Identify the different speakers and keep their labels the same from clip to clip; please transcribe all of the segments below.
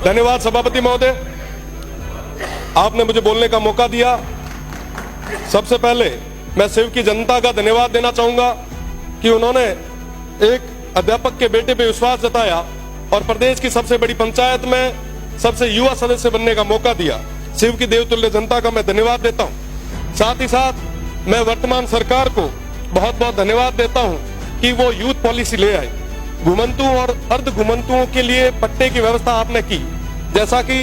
Speaker 1: धन्यवाद सभापति महोदय, आपने मुझे बोलने का मौका दिया। सबसे पहले मैं सिव की जनता का धन्यवाद देना चाहूंगा कि उन्होंने एक अध्यापक के बेटे पे विश्वास जताया और प्रदेश की सबसे बड़ी पंचायत में सबसे युवा सदस्य बनने का मौका दिया। शिव की देवतुल्य जनता का मैं धन्यवाद देता हूं। साथ ही साथ मैं वर्तमान सरकार को बहुत बहुत धन्यवाद देता हूं कि वो यूथ पॉलिसी ले आए। घुमंतुओं और अर्ध घुमंतुओं के लिए पट्टे की व्यवस्था आपने की, जैसा कि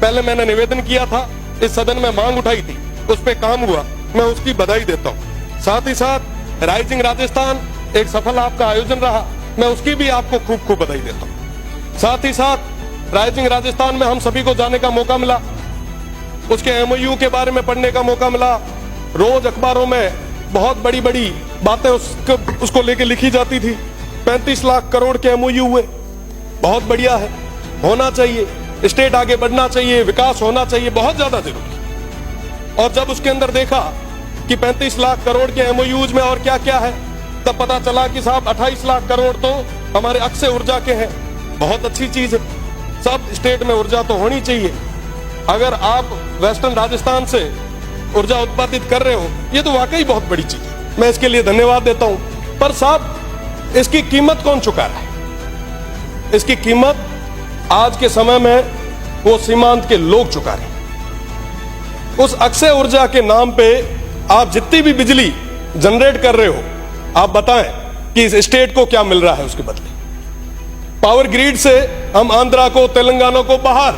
Speaker 1: पहले मैंने निवेदन किया था, इस सदन में मांग उठाई थी, उस पर काम हुआ, मैं उसकी बधाई देता हूं। साथ ही साथ राइजिंग राजस्थान एक सफल आपका आयोजन रहा, मैं उसकी भी आपको खूब खूब बधाई देता हूं। साथ ही साथ राइजिंग राजस्थान में हम सभी को जाने का मौका मिला, उसके एमओयू के बारे में पढ़ने का मौका मिला। रोज अखबारों में बहुत बड़ी बड़ी बातें उसको लेके लिखी जाती थी। 35 लाख करोड़ के एमओयू हुए, बहुत बढ़िया है, होना चाहिए, स्टेट आगे बढ़ना चाहिए, विकास होना चाहिए, बहुत ज्यादा जरूरी। और जब उसके अंदर देखा कि 35 लाख करोड़ के एमओयूज में और क्या क्या है, तब पता चला कि साहब 28 लाख करोड़ तो हमारे अक्षय ऊर्जा के हैं। बहुत अच्छी चीज है, सब स्टेट में ऊर्जा तो होनी चाहिए। अगर आप वेस्टर्न राजस्थान से ऊर्जा उत्पादित कर रहे हो, ये तो वाकई बहुत बड़ी चीज है, मैं इसके लिए धन्यवाद देता हूं। पर साहब इसकी कीमत कौन चुका रहा है? इसकी कीमत आज के समय में वो सीमांत के लोग चुका रहे हैं। उस अक्षय ऊर्जा के नाम पे आप जितनी भी बिजली जनरेट कर रहे हो, आप बताएं कि इस स्टेट को क्या मिल रहा है उसके बदले। पावर ग्रिड से हम आंध्रा को, तेलंगाना को, बाहर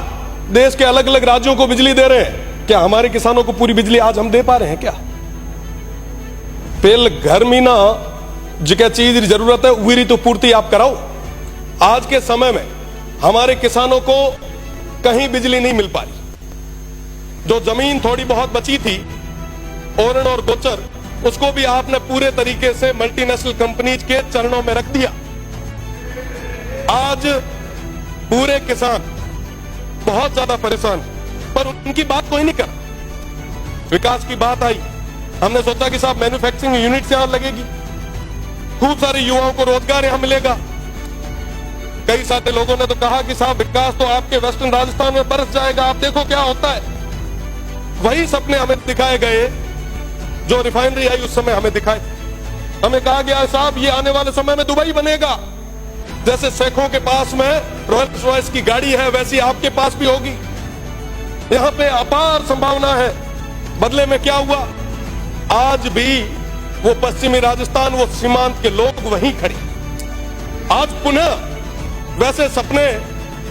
Speaker 1: देश के अलग अलग राज्यों को बिजली दे रहे हैं। क्या हमारे किसानों को पूरी बिजली आज हम दे पा रहे हैं क्या? पेल घर में ना जिका चीज जरूरत है उरी तो पूर्ति आप कराओ। आज के समय में हमारे किसानों को कहीं बिजली नहीं मिल पा रही। जो जमीन थोड़ी बहुत बची थी, ओरण और गोचर, उसको भी आपने पूरे तरीके से मल्टीनेशनल कंपनीज के चरणों में रख दिया। आज पूरे किसान बहुत ज्यादा परेशान, पर उनकी बात कोई नहीं कर। विकास की बात आई, हमने सोचा कि साहब मैन्युफैक्चरिंग यूनिट यहां लगेगी, खूब सारे युवाओं को रोजगार यहां मिलेगा। कई सारे लोगों ने तो कहा कि साहब विकास तो आपके वेस्टर्न राजस्थान में बरस जाएगा, आप देखो क्या होता है। वही सपने हमें दिखाए गए जो रिफाइनरी आई उस समय हमें दिखाए। हमें कहा गया साहब ये आने वाले समय में दुबई बनेगा, जैसे शेखों के पास में रोल्स रॉयस की गाड़ी है वैसी आपके पास भी होगी। यहां पे अपार संभावना है। बदले में क्या हुआ? आज भी वो पश्चिमी राजस्थान, वो सीमांत के लोग वहीं खड़े। आज पुनः वैसे सपने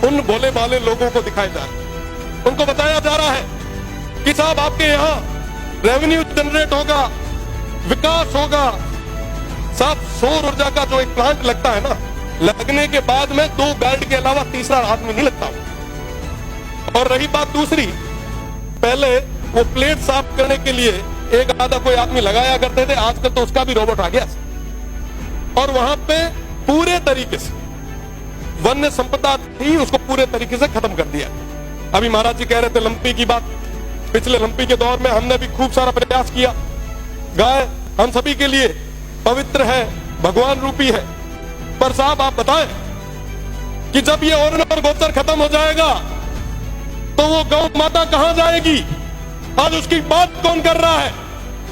Speaker 1: उन भोले भाले लोगों को दिखाए जा रहे हैं। उनको बताया जा रहा है कि साहब आपके यहां रेवेन्यू जनरेट होगा, विकास होगा। साहब सौर ऊर्जा का जो एक प्लांट लगता है ना, लगने के बाद में 2 गार्ड के अलावा तीसरा आदमी नहीं लगता। और रही बात दूसरी, पहले वो प्लेट साफ करने के लिए एक आधा कोई आदमी लगाया करते थे, आजकल तो उसका भी रोबोट आ गया। और वहां पे पूरे तरीके से वन्य संपदा थी, उसको पूरे तरीके से खत्म कर दिया। अभी महाराज जी कह रहे थे लंपी की बात, पिछले लंपी के दौर में हमने भी खूब सारा प्रयास किया। गाय हम सभी के लिए पवित्र है, भगवान रूपी है। पर साहब आप बताएं कि जब ये ओरण और गोचर खत्म हो जाएगा तो वो गौ माता कहां जाएगी? आज उसकी बात कौन कर रहा है?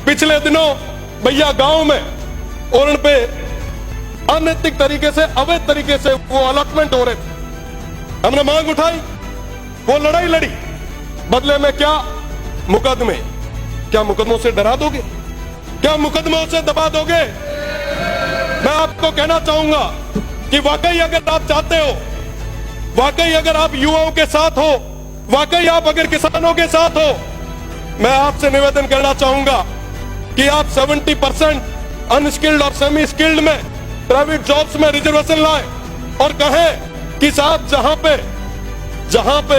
Speaker 1: पिछले दिनों भैया गांव में ओरण पे अनैतिक तरीके से, अवैध तरीके से वो अलॉटमेंट हो रहे थे। हमने मांग उठाई, वो लड़ाई लड़ी, बदले में क्या? मुकदमे। क्या मुकदमों से डरा दोगे? क्या मुकदमों से दबा दोगे? मैं आपको कहना चाहूंगा कि वाकई अगर आप चाहते हो, वाकई अगर आप युवाओं के साथ हो, वाकई आप अगर किसानों के साथ हो, मैं आपसे निवेदन करना चाहूंगा कि आप 70% अनस्किल्ड और सेमी स्किल्ड में प्राइवेट जॉब्स में रिजर्वेशन लाए और कहें कि साहब जहां पे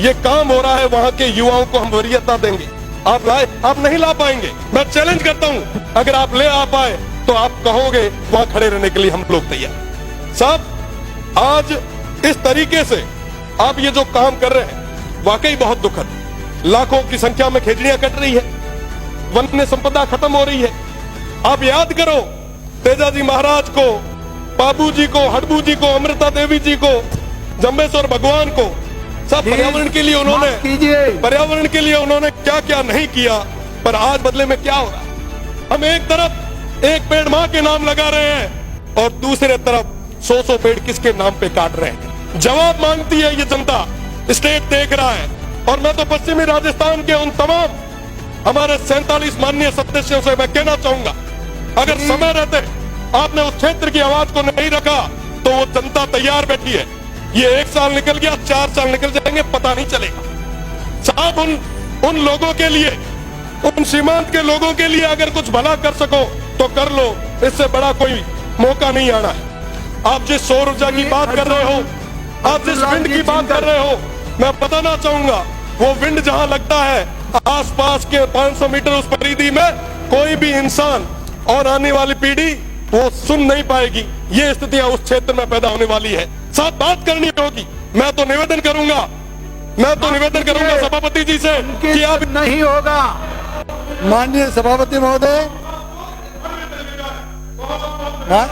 Speaker 1: ये काम हो रहा है वहां के युवाओं को हम वरीयता देंगे। आप लाए? आप नहीं ला पाएंगे। मैं चैलेंज करता हूं, अगर आप ले आ पाए तो आप कहोगे वहां खड़े रहने के लिए हम लोग तैयार। साहब आज इस तरीके से आप ये जो काम कर रहे हैं वाकई बहुत दुखद है। लाखों की संख्या में खेजड़ियां कट रही है, वन्य संपदा खत्म हो रही है। आप याद करो तेजाजी महाराज को, बाबू जी को, हडबू जी को, अमृता देवी जी को, जम्बेश्वर भगवान को, सब पर्यावरण के लिए उन्होंने
Speaker 2: माफ कीजिए।
Speaker 1: पर्यावरण के लिए उन्होंने क्या क्या नहीं किया, पर आज बदले में क्या हो रहा है? हम एक तरफ एक पेड़ मां के नाम लगा रहे हैं और दूसरे तरफ 100 पेड़ किसके नाम पे काट रहे हैं। जवाब मांगती है ये जनता, स्टेट देख रहा है। और मैं तो पश्चिमी राजस्थान के उन तमाम हमारे 47 माननीय सदस्यों से मैं कहना चाहूंगा, अगर समय रहते आपने उस क्षेत्र की आवाज को नहीं रखा तो वो जनता तैयार बैठी है। ये 1 साल निकल गया, 4 साल निकल जाएंगे, पता नहीं चलेगा। साहब उन लोगों के लिए, उन सीमांत के लोगों के लिए अगर कुछ भला कर सको तो कर लो, इससे बड़ा कोई मौका नहीं आना है। आप जिस सौर ऊर्जा की बात कर रहे हो, आप जिस विंड की बात कर रहे हो, मैं बताना चाहूंगा वो विंड जहां लगता है आसपास के 500 मीटर उस परिधि में कोई भी इंसान और आने वाली पीढ़ी वो सुन नहीं पाएगी। ये स्थितियां उस क्षेत्र में पैदा होने वाली है। साथ बात करनी होगी। मैं तो निवेदन करूंगा सभापति जी से कि आप
Speaker 2: नहीं होगा।
Speaker 3: माननीय सभापति महोदय, हाँ?